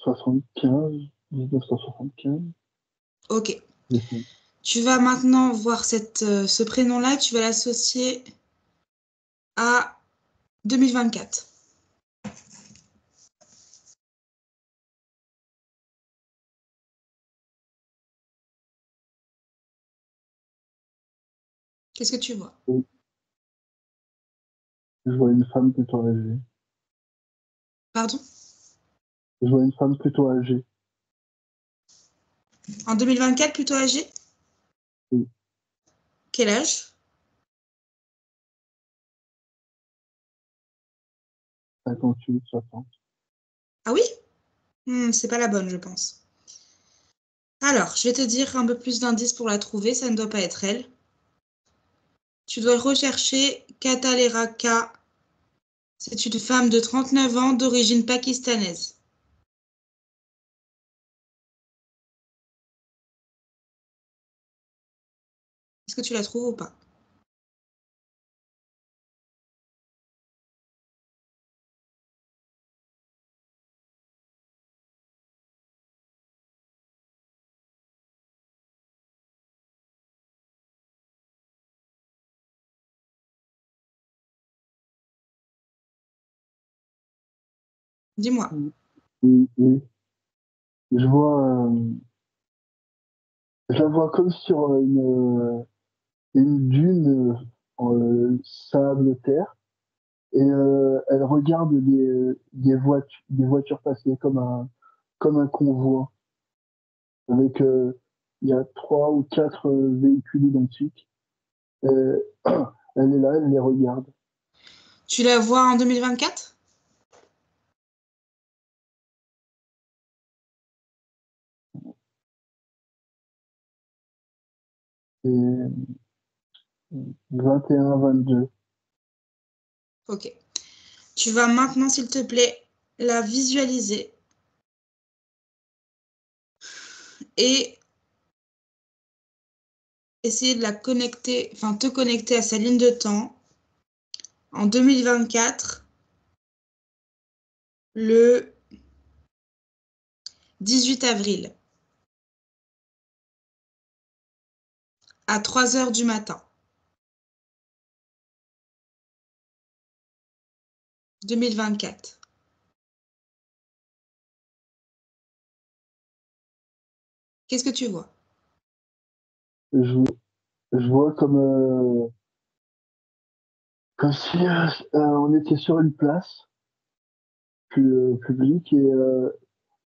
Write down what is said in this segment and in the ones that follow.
75, 1975. Ok. Mhm. Tu vas maintenant voir ce prénom-là, tu vas l'associer à 2024. Qu'est-ce que tu vois? Et je vois une femme plutôt âgée. Pardon? Je vois une femme plutôt âgée. En 2024, plutôt âgé? Oui. Quel âge? 58, 60. Ah oui? C'est pas la bonne, je pense. Alors, je vais te dire un peu plus d'indices pour la trouver, ça ne doit pas être elle. Tu dois rechercher Katalera K. C'est une femme de 39 ans d'origine pakistanaise. Est-ce que tu la trouves ou pas? Dis-moi. Oui, oui. Je vois, je la vois comme sur une dune en sable terre et elle regarde des voitures passer comme un convoi avec il y a 3 ou 4 véhicules identiques. Euh, elle est là, elle les regarde. Tu la vois en 2024? Et 21, 22. Ok. Tu vas maintenant, s'il te plaît, la visualiser et essayer de la connecter, enfin te connecter à sa ligne de temps en 2024, le 18 avril, à 3 heures du matin, 2024. Qu'est-ce que tu vois? Je, je vois comme si on était sur une place publique et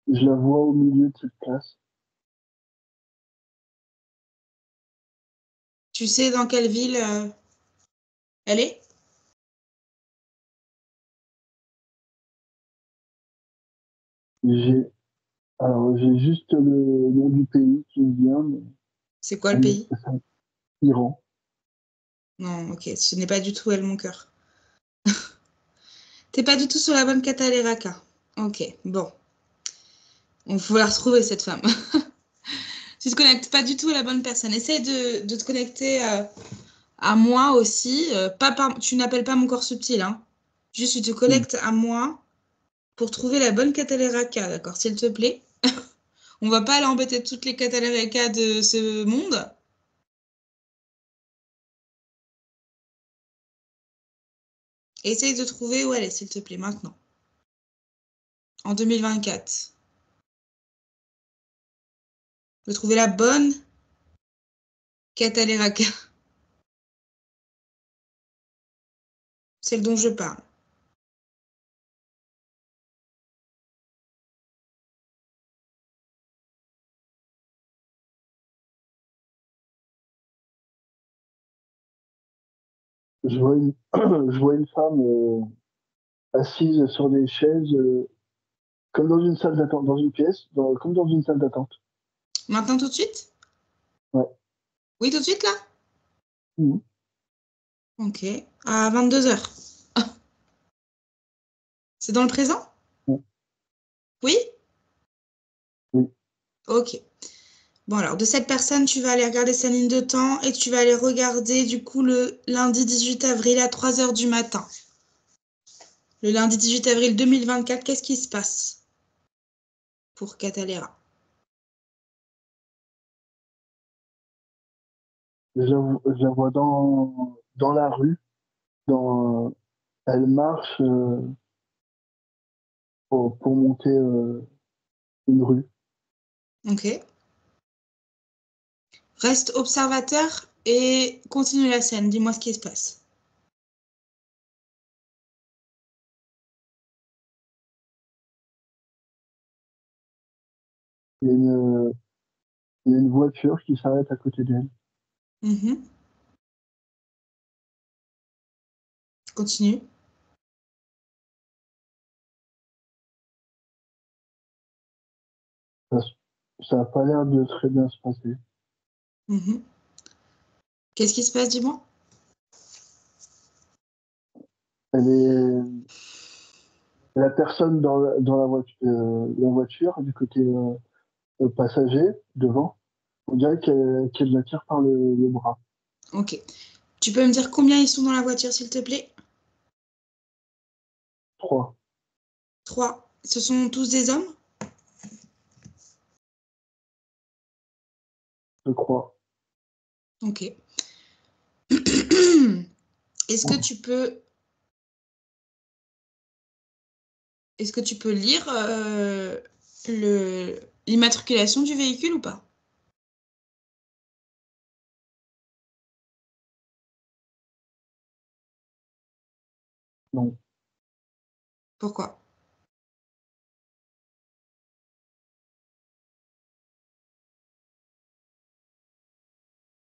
je la vois au milieu de cette place. Tu sais dans quelle ville elle est? J'ai j'ai juste le nom du pays qui me vient, mais C'est quoi le pays? c'est Iran. Non, ok, ce n'est pas du tout elle, mon cœur. T'es pas du tout sur la bonne Cataleraka. Ok, bon. Il faut la retrouver, cette femme. Tu te connectes pas du tout à la bonne personne. Essaye de te connecter à moi aussi. Tu n'appelles pas mon corps subtil, hein. Juste, tu te Mm. connectes à moi pour trouver la bonne Cataleraka, d'accord, s'il te plaît. On va pas aller embêter toutes les Cataleraka de ce monde. Essaye de trouver où elle est, s'il te plaît, maintenant. En 2024. De trouver la bonne Cataleraka. Celle dont je parle. Je vois une femme assise sur des chaises, comme dans une salle d'attente, dans une pièce, comme dans une salle d'attente. Maintenant, tout de suite? Ouais. Oui, tout de suite, là? Mhm. Ok. À 22 heures. C'est dans le présent? Ouais. Oui? Oui. Ok. Bon, alors, de cette personne, tu vas aller regarder sa ligne de temps et tu vas aller regarder, du coup, le lundi 18 avril à 3 heures du matin. Le lundi 18 avril 2024, qu'est-ce qui se passe? pour Catalera? Je la vois dans la rue. Elle marche pour monter une rue. Ok. Reste observateur et continue la scène. Dis-moi ce qui se passe. Il y a une voiture qui s'arrête à côté d'elle. Mhm. Continue. Ça n'a pas l'air de très bien se passer. Mhm. Qu'est-ce qui se passe, dis-moi? La personne dans la voiture du côté passager, devant, on dirait qu'elle la tire par le bras. Ok. Tu peux me dire combien ils sont dans la voiture, s'il te plaît? 3, 3. Ce sont tous des hommes? je crois. Ok. Est-ce que tu peux... Est-ce que tu peux lire l'immatriculation du véhicule ou pas? Non. Pourquoi?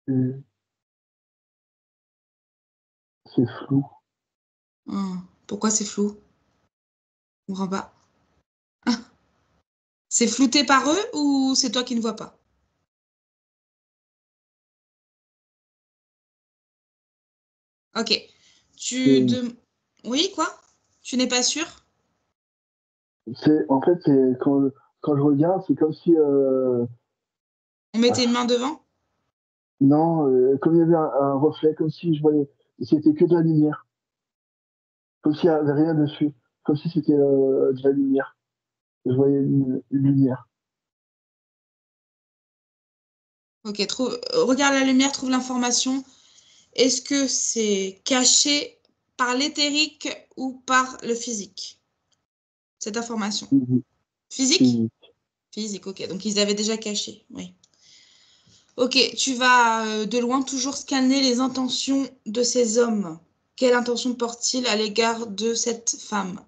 C'est c'est flou. Pourquoi c'est flou? Je comprends pas. C'est flouté par eux ou c'est toi qui ne vois pas? Ok. C'est, Oui, quoi? Tu n'es pas sûr? en fait, quand je regarde, c'est comme si On mettait une main devant? non, comme il y avait un reflet, comme si je voyais, c'était que de la lumière, comme s'il n'y avait rien dessus, comme si c'était de la lumière. Je voyais une lumière. Ok, regarde la lumière, trouve l'information. Est-ce que c'est caché par l'éthérique ou par le physique, cette information? Physique, Physique? physique. Physique, ok. Donc ils avaient déjà caché, oui. Ok, tu vas de loin toujours scanner les intentions de ces hommes. Quelle intention portent-ils à l'égard de cette femme?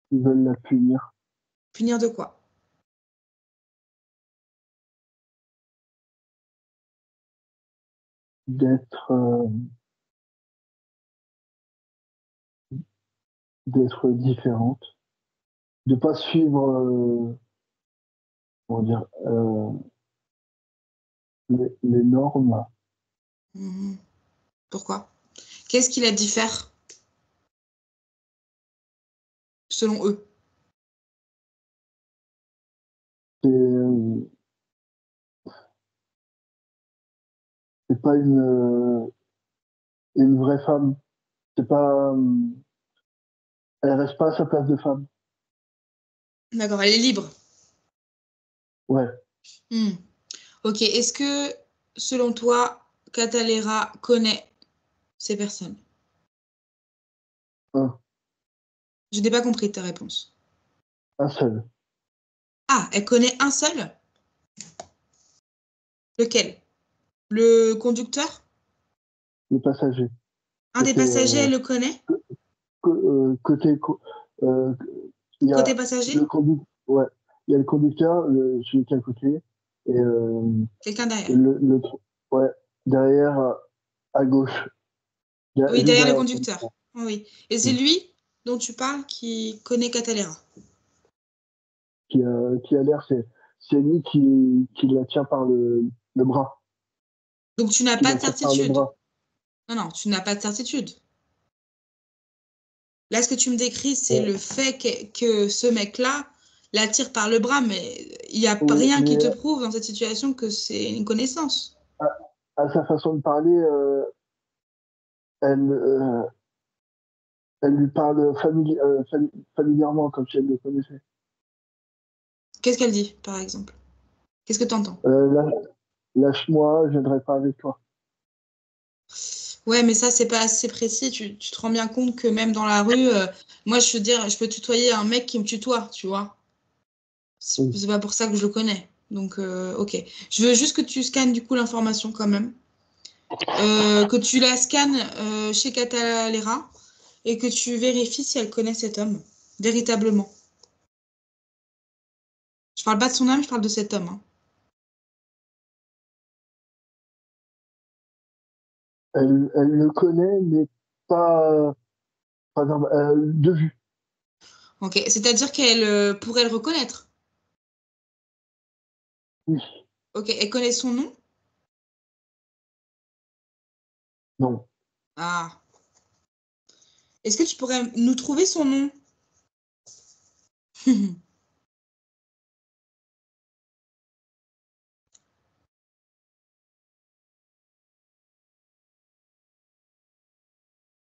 Ils veulent la punir, Punir de quoi? d'être d'être différente, de pas suivre, comment dire, les normes. Mhm. Pourquoi? Qu'est-ce qui la diffère selon eux? C'est c'est pas une vraie femme. C'est pas, elle reste pas à sa place de femme. D'accord, elle est libre. Ouais, Hmm. Ok, est-ce que selon toi, Catalera connaît ces personnes? un, Je n'ai pas compris ta réponse. un seul, Ah, elle connaît un seul? Lequel? Le conducteur? le passager. Un des Côté, passagers, elle le connaît? côté, euh, il y Côté a le passager? conducteur, ouais, il y a le conducteur, celui qui est à côté, et Quelqu'un derrière. le, ouais, derrière, à gauche, Oui, juste derrière le derrière le conducteur. conducteur. Oui. Et c'est Mm. lui dont tu parles qui connaît Catalera. Qui a l'air, c'est lui qui la tient par le bras, Donc tu n'as qui pas la de tire par le certitude. bras. Non, non, tu n'as pas de certitude. Là, ce que tu me décris, c'est Ouais. le fait que ce mec-là la tire par le bras, mais il n'y a Oui, rien qui mais te prouve dans cette situation que c'est une connaissance. à, à sa façon de parler, elle, Elle lui parle familièrement, comme si elle le connaissait. Qu'est-ce qu'elle dit, par exemple? Qu'est-ce que tu entends? Lâche-moi, je viendrai pas avec toi. Ouais, mais ça, c'est pas assez précis. Tu te rends bien compte que même dans la rue, moi, je veux dire, je peux tutoyer un mec qui me tutoie, tu vois. Oui. C'est pas pour ça que je le connais. Donc, ok. Je veux juste que tu scannes du coup l'information quand même. Que tu la scannes chez Catalera et que tu vérifies si elle connaît cet homme, véritablement. Je parle pas de son âme, je parle de cet homme, hein. Elle le connaît, mais de vue. Ok, c'est-à-dire qu'elle pourrait le reconnaître. Oui. Ok, elle connaît son nom? Non. Ah. Est-ce que tu pourrais nous trouver son nom?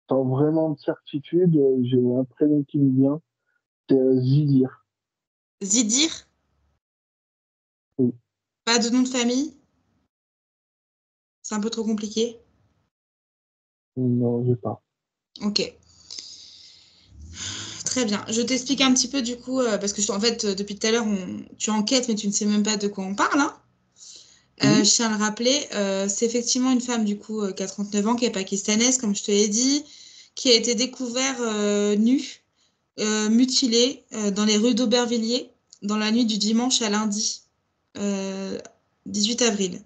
Sans vraiment de certitude, j'ai un prénom qui me vient. C'est Zidir. Zidir? Oui. Pas de nom de famille? C'est un peu trop compliqué. Non, j'ai pas. Ok, très bien. Je t'explique un petit peu du coup, parce que en fait, depuis tout à l'heure, tu enquêtes, mais tu ne sais même pas de quoi on parle, hein. Oui. Je tiens à le rappeler, c'est effectivement une femme du coup qui a 39 ans, qui est pakistanaise, comme je te l'ai dit, qui a été découverte nue, mutilée dans les rues d'Aubervilliers dans la nuit du dimanche à lundi, euh, 18 avril.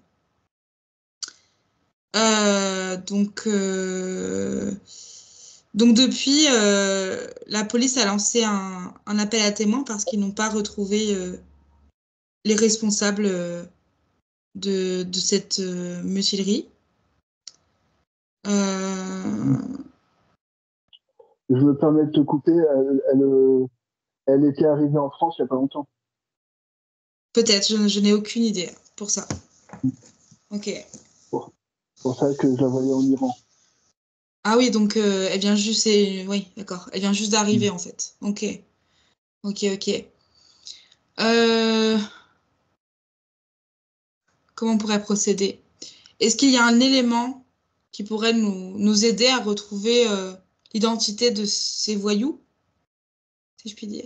Donc, depuis, la police a lancé un appel à témoins parce qu'ils n'ont pas retrouvé les responsables de cette mutilerie. Euh, Je me permets de te couper. Elle était arrivée en France il n'y a pas longtemps. Peut-être, je n'ai aucune idée pour ça. Ok. Pour, pour ça que je la voyais en Iran. Ah oui, donc elle vient juste, oui, d'accord. Elle vient juste d'arriver en fait. Ok, ok, ok. Euh, Comment on pourrait procéder? Est-ce qu'il y a un élément qui pourrait nous aider à retrouver l'identité de ces voyous, si je puis dire?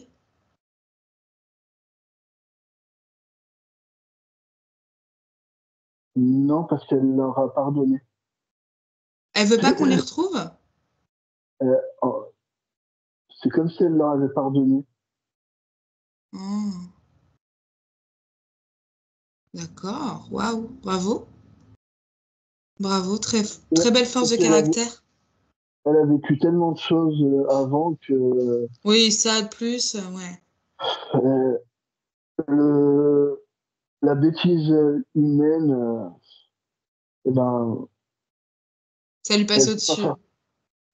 Non, parce qu'elle leur a pardonné. Elle veut pas qu'on les retrouve? Oh, c'est comme si elle leur avait pardonné. Hmm, d'accord, waouh, bravo, bravo, très, très belle force Parce de qu'elle caractère. elle a vécu tellement de choses avant que Oui, ça de plus, ouais. euh, le, la bêtise humaine, eh ben, Ça lui passe elle peut pas au-dessus. faire,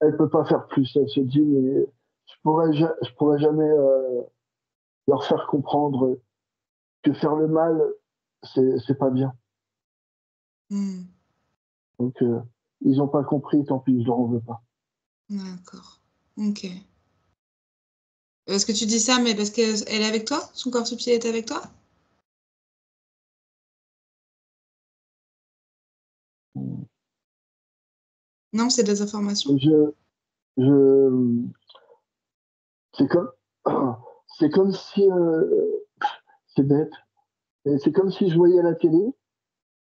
elle peut pas faire plus. Elle se dit, mais je pourrais jamais leur faire comprendre que faire le mal, c'est pas bien. Hmm, Donc, ils ont pas compris, tant pis, je leur en veux pas. d'accord, ok. Est-ce que tu dis ça, mais parce qu'elle est avec toi? Son corps subtil est avec toi? Non, c'est des informations. Je, je, c'est comme, c'est comme si, c'est bête, mais c'est comme si je voyais la télé,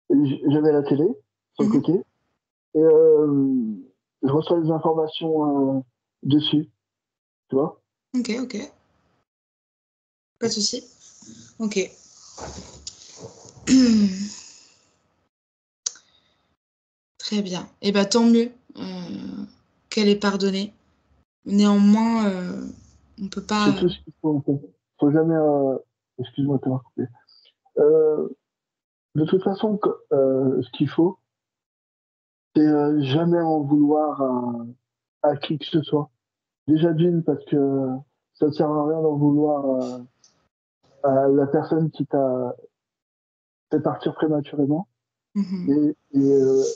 j'avais la télé sur le Mhm. côté, et je reçois des informations dessus, tu vois. Ok, ok, pas de souci. Ok. Très bien. Et bah tant mieux qu'elle ait pardonné. Néanmoins, on peut C'est pas. tout ce qu'il faut, en fait. Faut jamais, excuse-moi de t'avoir coupé. Euh, de toute façon, ce qu'il faut, c'est jamais en vouloir à qui que ce soit. Déjà d'une, parce que ça ne sert à rien d'en vouloir à la personne qui t'a fait partir prématurément. Mhm.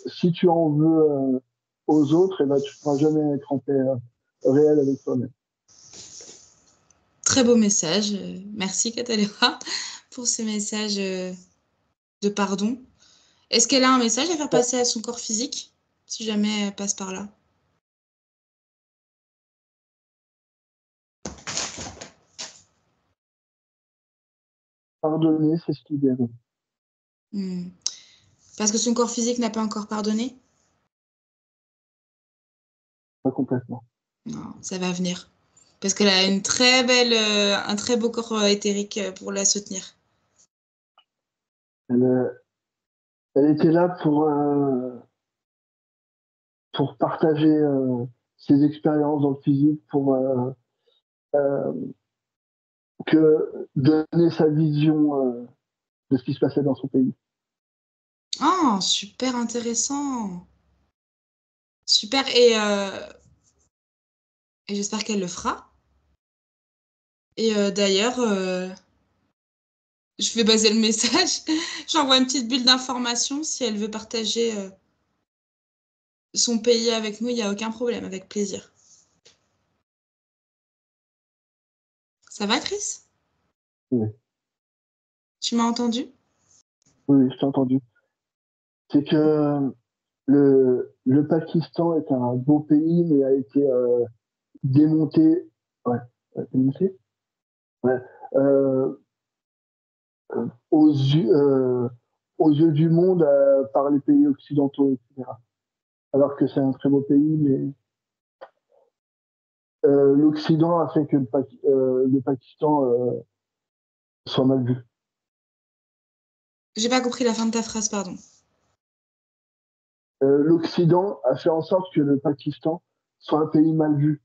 Si tu en veux aux autres, eh ben, tu ne pourras jamais être en paix réel avec toi-même. Très beau message. Merci, Katalera, pour ce message de pardon. Est-ce qu'elle a un message à faire passer à son corps physique, si jamais elle passe par là? Pardonner, c'est se libérer. Parce que son corps physique n'a pas encore pardonné? Pas complètement. Non, ça va venir. Parce qu'elle a une très belle, un très beau corps éthérique pour la soutenir. Elle était là pour partager ses expériences dans le physique, pour donner sa vision de ce qui se passait dans son pays. Oh, super intéressant. Super. Et j'espère qu'elle le fera. Et d'ailleurs, je vais baser le message. J'envoie une petite bulle d'information. Si elle veut partager son pays avec nous, il n'y a aucun problème, avec plaisir. Ça va, Chris? Oui. Tu m'as entendu? Oui, je t'ai entendu. C'est que le Pakistan est un beau pays, mais a été démonté. Ouais, démonté? Ouais. Euh, aux, aux yeux du monde par les pays occidentaux, etc. Alors que c'est un très beau pays, mais l'Occident a fait que le Pakistan soit mal vu. J'ai pas compris la fin de ta phrase, pardon. L'Occident a fait en sorte que le Pakistan soit un pays mal vu.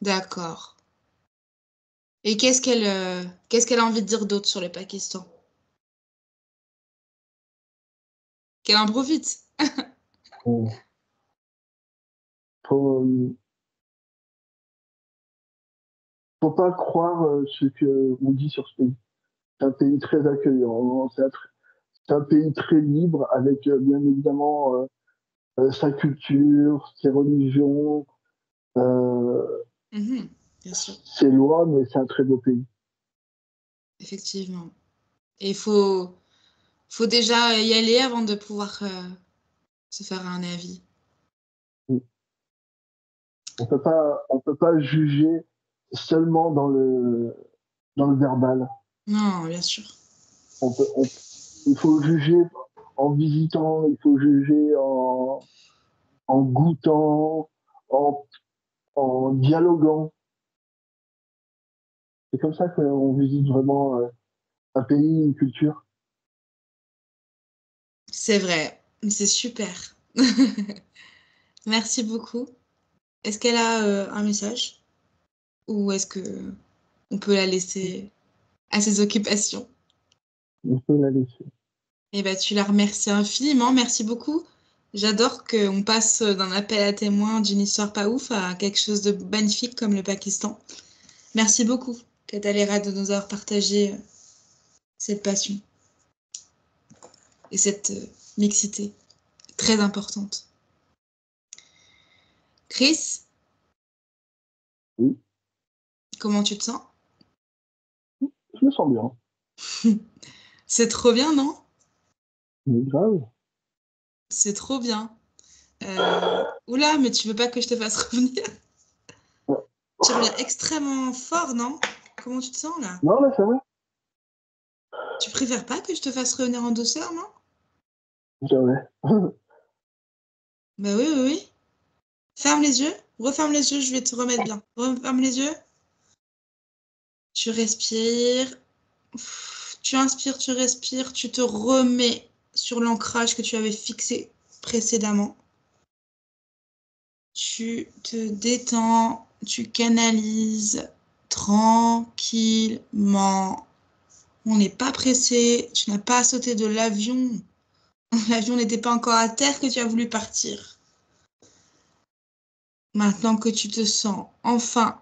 D'accord. Et qu'est-ce qu'elle a envie de dire d'autre sur le Pakistan? Qu'elle en profite. Faut, faut, faut pas croire ce qu'on dit sur ce pays. C'est un pays très accueillant. C'est un pays très libre avec bien évidemment sa culture, ses religions, Bien sûr, ses lois, mais c'est un très beau pays. effectivement. Et faut déjà y aller avant de pouvoir se faire un avis. On peut pas juger seulement dans le verbal. Non, bien sûr. On peut, il faut juger en visitant, il faut juger en goûtant, en, en dialoguant. C'est comme ça qu'on visite vraiment un pays, une culture. C'est vrai. C'est super. Merci beaucoup. Est-ce qu'elle a un message? Ou est-ce que on peut la laisser à ses occupations? On peut la laisser. Eh ben, tu la remercies infiniment. Merci beaucoup. J'adore qu'on passe d'un appel à témoins d'une histoire pas ouf à quelque chose de magnifique comme le Pakistan. Merci beaucoup, Katalera, de nous avoir partagé cette passion et cette mixité très importante. Chris, Oui, comment tu te sens? je me sens bien. C'est trop bien, non? Mais grave. C'est trop bien. Oula, mais tu veux pas que je te fasse revenir? Tu reviens extrêmement fort, non? Comment tu te sens là? Non, là, ça va. Tu préfères pas que je te fasse revenir en douceur, non? Jamais. Bah oui, oui, oui. Ferme les yeux, referme les yeux, je vais te remettre bien. Referme les yeux, tu respires, tu inspires, tu respires, tu te remets sur l'ancrage que tu avais fixé précédemment. Tu te détends, tu canalises tranquillement. On n'est pas pressé, tu n'as pas à sauter de l'avion. L'avion n'était pas encore à terre que tu as voulu partir. Maintenant que tu te sens enfin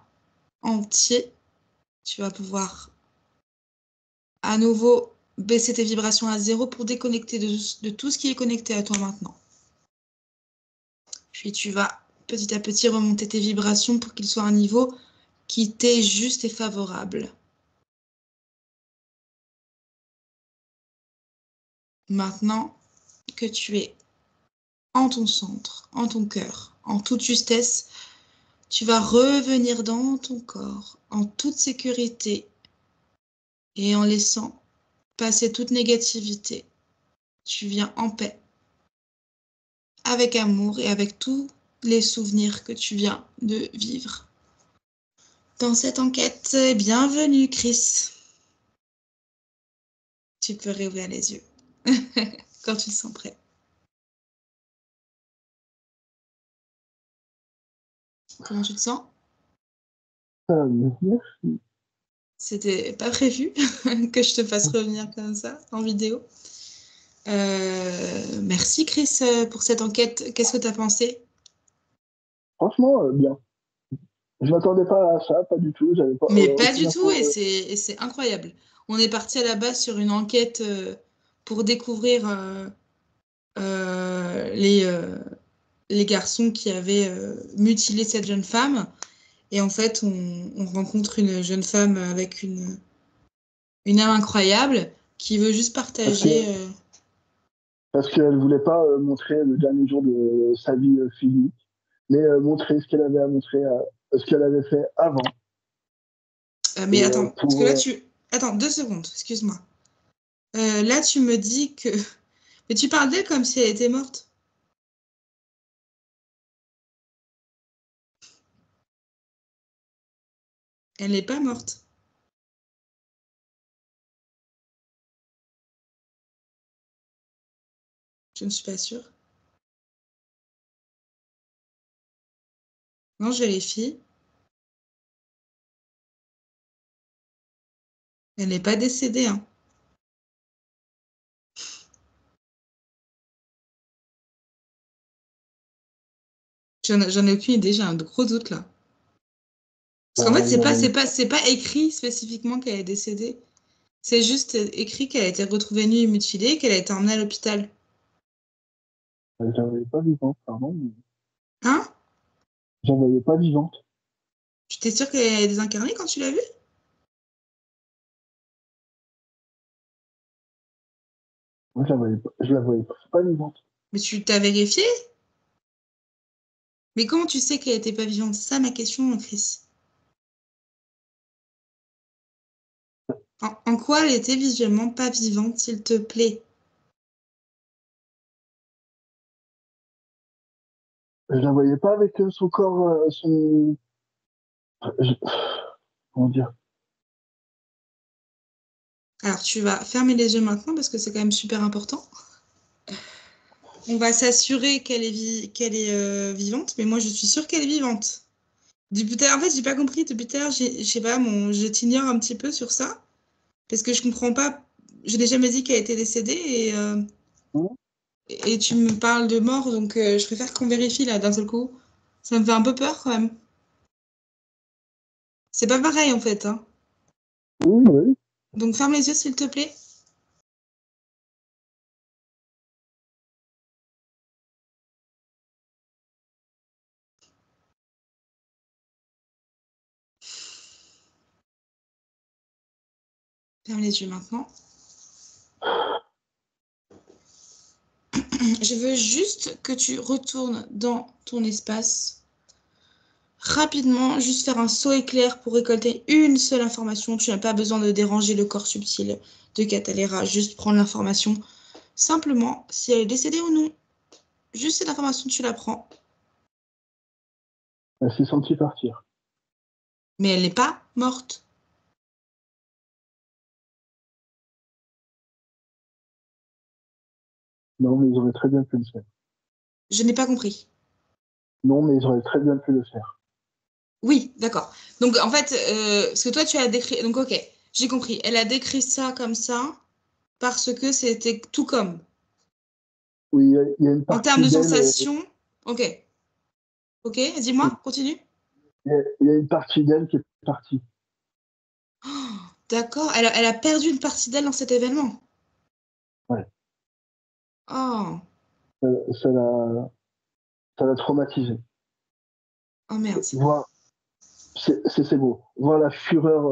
entier, tu vas pouvoir à nouveau baisser tes vibrations à zéro pour déconnecter de tout ce qui est connecté à toi maintenant. Puis tu vas petit à petit remonter tes vibrations pour qu'ils soient à un niveau qui t'est juste et favorable. Maintenant que tu es en ton centre, en ton cœur, en toute justesse, tu vas revenir dans ton corps en toute sécurité et en laissant passer toute négativité. Tu viens en paix, avec amour et avec tous les souvenirs que tu viens de vivre. Dans cette enquête, bienvenue Chris. Tu peux réouvrir les yeux quand tu te sens prêt. Comment tu te sens? Merci. C'était pas prévu que je te fasse revenir comme ça en vidéo. Merci Chris pour cette enquête. Qu'est-ce que tu as pensé? Franchement, bien. Je m'attendais pas à ça, pas du tout. J'avais pas Mais pas aucune du tout, info. et c'est incroyable. On est parti à la base sur une enquête pour découvrir les garçons qui avaient mutilé cette jeune femme. Et en fait, on rencontre une jeune femme avec une âme incroyable qui veut juste Parce que partager. parce qu'elle voulait pas montrer le dernier jour de sa vie physique, mais montrer ce qu'elle avait à montrer, ce qu'elle avait fait avant. Mais Et attends, parce que pour là, tu. Attends, 2 secondes, excuse-moi. Là, tu me dis que. Mais tu parles d'elle comme si elle était morte. Elle n'est pas morte. Je ne suis pas sûre. Non, je vérifie. Elle n'est pas décédée, hein. J'en ai aucune idée, j'ai un gros doute là. Parce qu'en fait, il y avait une- c'est pas écrit spécifiquement qu'elle est décédée. C'est juste écrit qu'elle a été retrouvée nue et mutilée, qu'elle a été emmenée à l'hôpital. j'en voyais pas vivante, pardon. Mais Hein? j'en voyais pas vivante. Tu t'es sûre qu'elle est désincarnée quand tu l'as vue? Moi, je la voyais pas vivante. Mais tu t'as vérifié? Mais comment tu sais qu'elle était pas vivante? C'est ça ma question, Chris. En quoi elle était visuellement pas vivante, s'il te plaît? Je la voyais pas avec son corps, je- comment dire? Alors, tu vas fermer les yeux maintenant parce que c'est quand même super important. On va s'assurer qu'elle est vivante, mais moi je suis sûre qu'elle est vivante. Depuis tout à l'heure, en fait, j'ai pas compris. Depuis tout à l'heure, je sais pas, je t'ignore un petit peu sur ça parce que je comprends pas. Je n'ai jamais dit qu'elle était décédée Hein. et tu me parles de mort, donc je préfère qu'on vérifie là d'un seul coup. Ça me fait un peu peur quand même. C'est pas pareil en fait, hein. Oui, oui. Donc ferme les yeux s'il te plaît. Ferme les yeux maintenant. Je veux juste que tu retournes dans ton espace rapidement, juste faire un saut éclair pour récolter une seule information. Tu n'as pas besoin de déranger le corps subtil de Catalera, juste prendre l'information simplement si elle est décédée ou non. Juste cette information, tu la prends. Elle s'est sentie partir. Mais elle n'est pas morte. Non, mais ils auraient très bien pu le faire. Je n'ai pas compris. Non, mais ils auraient très bien pu le faire. Oui, d'accord. Donc en fait, parce que toi tu as décrit. Donc ok, j'ai compris. Elle a décrit ça comme ça parce que c'était tout comme. Oui, il y a une En termes partie de d'elle, sensation, ok. Ok, dis-moi, continue. il y a une partie d'elle qui est partie. Oh, d'accord, elle a perdu une partie d'elle dans cet événement. Ouais. Oh, Ça, ça l'a traumatisée. Oh merde, c'est beau. Voir, c'est beau. Voir la fureur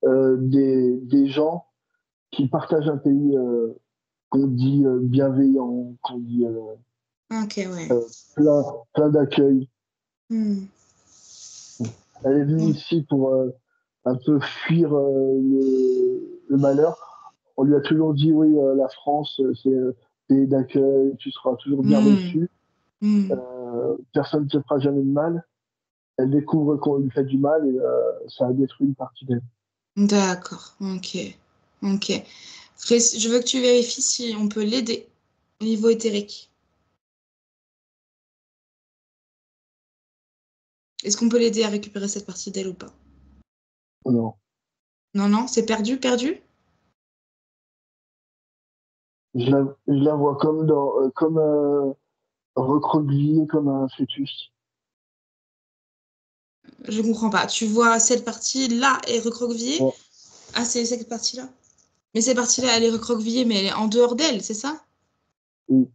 des gens qui partagent un pays qu'on dit bienveillant, qu'on dit Ok, ouais. plein, plein d'accueil. Hmm. Elle est venue Hmm. ici pour un peu fuir le malheur. On lui a toujours dit, oui, la France, c'est pays d'accueil, tu seras toujours bien Hmm. reçu, Hmm. personne ne te fera jamais de mal. Elle découvre qu'on lui fait du mal et ça a détruit une partie d'elle. D'accord, ok. Ok. Je veux que tu vérifies si on peut l'aider au niveau éthérique. Est-ce qu'on peut l'aider à récupérer cette partie d'elle ou pas? Non. Non, non, c'est perdu, perdu? Je la vois comme recroquevillée comme un fœtus. Je comprends pas. Tu vois cette partie-là est recroquevillée? Ouais, Ah, c'est cette partie-là. Mais cette partie-là, elle est recroquevillée, mais elle est en dehors d'elle, c'est ça? oui,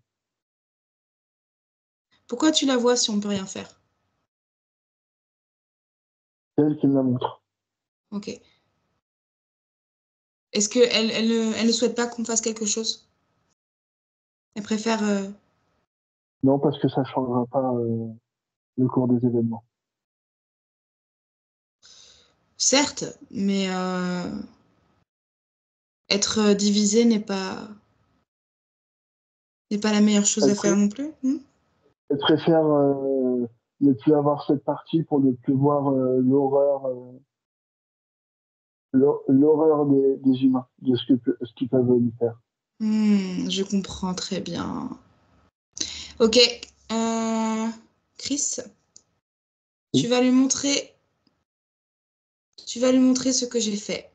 Pourquoi tu la vois si on peut rien faire? c'est elle qui me la montre. Ok. Est-ce qu'elle elle ne souhaite pas qu'on fasse quelque chose? Elle préfère... Non, parce que ça ne changera pas le cours des événements. Certes, mais être divisé n'est pas la meilleure chose Elle, à faire pré- non plus. Hmm. elle préfère ne plus avoir cette partie pour ne plus voir l'horreur des humains, de ce qu'ils peuvent lui faire. Je comprends très bien. Ok. euh, Chris, tu Oui. vas lui montrer, tu vas lui montrer ce que j'ai fait.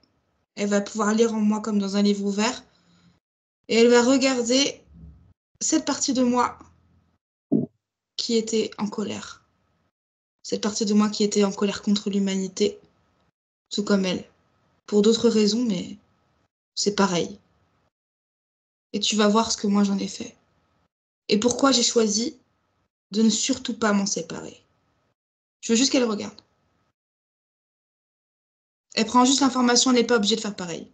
Elle va pouvoir lire en moi comme dans un livre ouvert. Et elle va regarder cette partie de moi qui était en colère. Cette partie de moi qui était en colère contre l'humanité, tout comme elle. Pour d'autres raisons, mais c'est pareil. Et tu vas voir ce que moi j'en ai fait. Et pourquoi j'ai choisi de ne surtout pas m'en séparer. Je veux juste qu'elle regarde. Elle prend juste l'information, elle n'est pas obligée de faire pareil.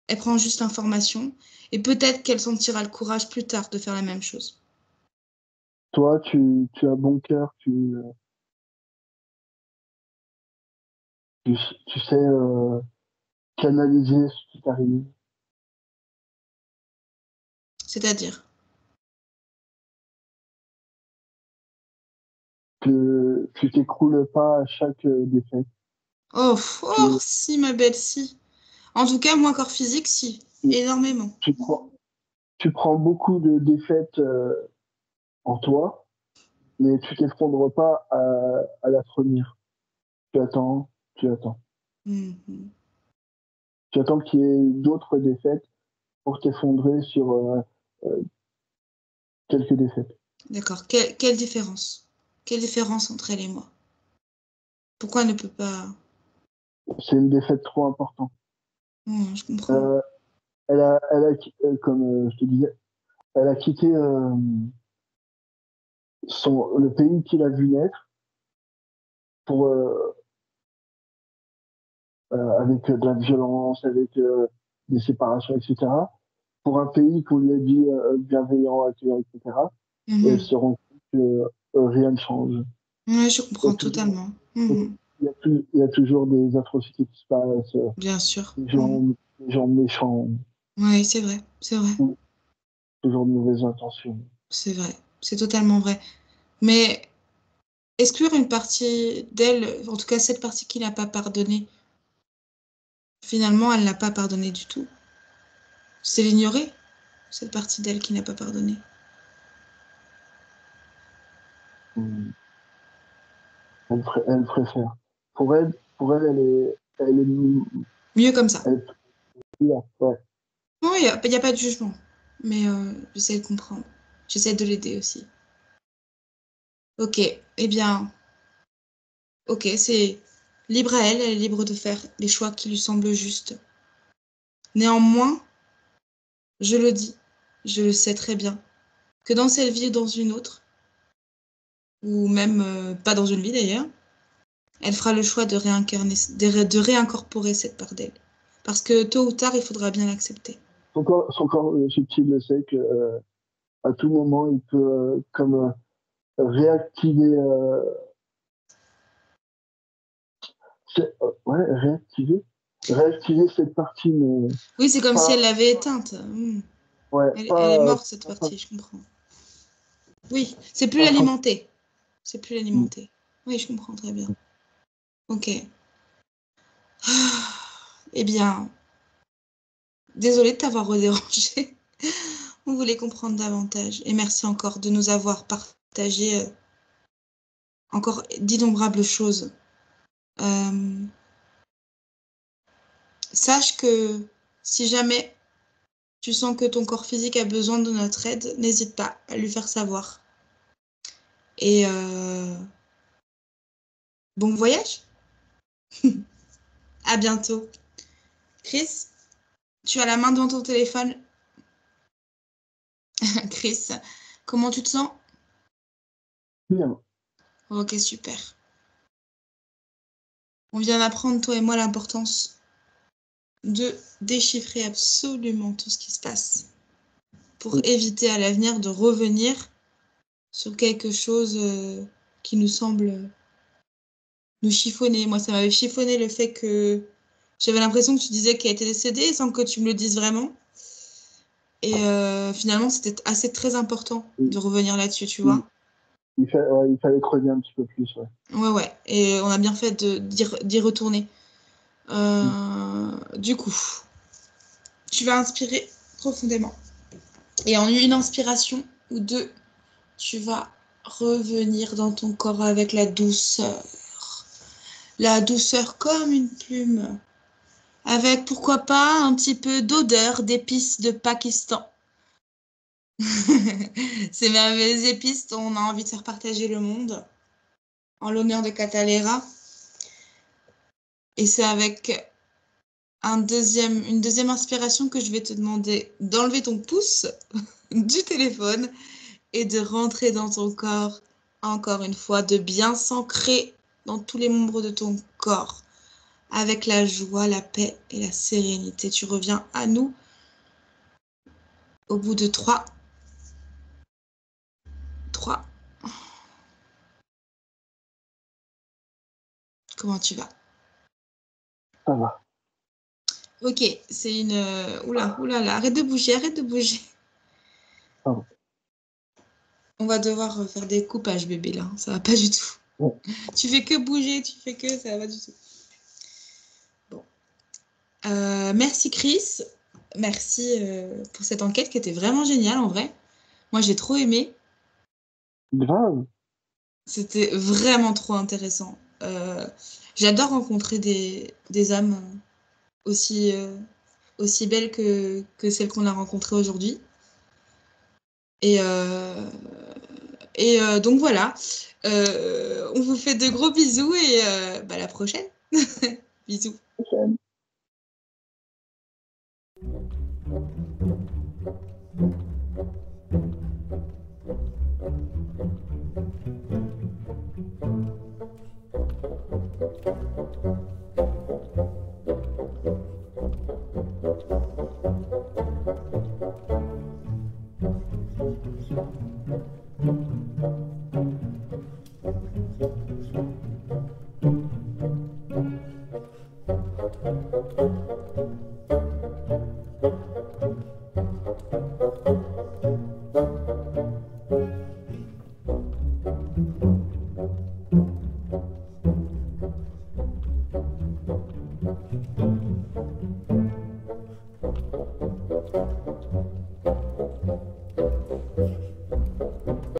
Elle prend juste l'information et peut-être qu'elle sentira le courage plus tard de faire la même chose. Toi, tu as bon cœur, tu, tu sais canaliser ce qui t'arrive, C'est-à-dire, que tu t'écroules pas à chaque défaite. oh, oh, Tu, si, ma belle, si. En tout cas, moi, corps physique, si. tu, Énormément. tu prends beaucoup de défaites en toi, mais tu t'effondres pas à la première. Tu attends, tu attends. Mhm. Tu attends qu'il y ait d'autres défaites pour t'effondrer sur euh, quelques défaites. D'accord. Quelle différence? Quelle différence entre elle et moi? Pourquoi elle ne peut pas... C'est une défaite trop importante. Je comprends. Euh, comme je te disais, elle a quitté le pays qu'il a vu naître pour, avec de la violence, avec des séparations, etc., pour un pays qu'on lui a dit bienveillant, accueillant, etc. Et elle Mhm. se rend compte que rien ne change. Ouais, je Il y a comprends toujours, totalement. Mhm. il y a toujours des atrocités qui se passent, Bien sûr. des Mhm. gens, des gens méchants, Oui, c'est vrai. C'est vrai. ou toujours de mauvaises intentions. C'est vrai. C'est totalement vrai. Mais exclure une partie d'elle, en tout cas cette partie qui n'a pas pardonné, finalement, elle n'a pas pardonné du tout. C'est l'ignorer, cette partie d'elle qui n'a pas pardonné. Mm. Elle préfère. Pour elle, Mieux comme ça. elle est là, ouais. Non, il y a pas de jugement. Mais j'essaie de comprendre. J'essaie de l'aider aussi. Ok, eh bien, ok, c'est libre à elle, elle est libre de faire les choix qui lui semblent justes. Néanmoins, je le dis, je le sais très bien, que dans cette vie ou dans une autre, ou même pas dans une vie d'ailleurs, elle fera le choix de réincorporer cette part d'elle. Parce que tôt ou tard, il faudra bien l'accepter. Son corps subtil le sait que à tout moment, il peut réactiver, réactiver cette partie, mais Oui, c'est comme si pas, elle l'avait éteinte. ouais, Elle est morte, cette partie, je comprends. Oui, c'est plus l'alimenter. C'est plus l'alimenter. Oui, je comprends très bien. Ok. Eh bien, désolée de t'avoir redérangé. On voulait comprendre davantage. Et merci encore de nous avoir partagé encore d'innombrables choses. Sache que si jamais tu sens que ton corps physique a besoin de notre aide, n'hésite pas à lui faire savoir. Et bon voyage. À bientôt. Chris, tu as la main devant ton téléphone. Chris, comment tu te sens? bien. Ok, super. On vient d'apprendre, toi et moi, l'importance de déchiffrer absolument tout ce qui se passe pour éviter à l'avenir de revenir sur quelque chose qui nous semble nous chiffonner. Moi, ça m'avait chiffonné le fait que j'avais l'impression que tu disais qu'elle était décédée sans que tu me le dises vraiment. Et finalement, c'était assez très important de revenir là-dessus, tu vois. Il fallait creuser un petit peu plus, ouais. Ouais. Et on a bien fait d'y retourner. Du coup, tu vas inspirer profondément. Et en une inspiration ou deux, tu vas revenir dans ton corps avec la douceur. La douceur comme une plume. Avec, pourquoi pas, un petit peu d'odeur d'épices de Pakistan. Ces merveilleuses épices dont on a envie de faire partager le monde en l'honneur de Catalera. Et c'est avec une deuxième inspiration que je vais te demander d'enlever ton pouce du téléphone et de rentrer dans ton corps, encore une fois, de bien s'ancrer dans tous les membres de ton corps, avec la joie, la paix et la sérénité. Tu reviens à nous au bout de 3. 3. Comment tu vas? Ça va. Ok, c'est une... Oula, là, arrête de bouger, arrête de bouger. Pardon. On va devoir faire des coupages, bébé, là. Ça va pas du tout. Ouais. Tu fais que bouger, ça va pas du tout. Bon. Merci, Chris. Merci pour cette enquête qui était vraiment géniale, en vrai. Moi, j'ai trop aimé. Grave. C'était vraiment trop intéressant. J'adore rencontrer des âmes aussi, aussi belles que celles qu'on a rencontrées aujourd'hui. Et donc voilà, on vous fait de gros bisous et à la prochaine. Bisous. Ok.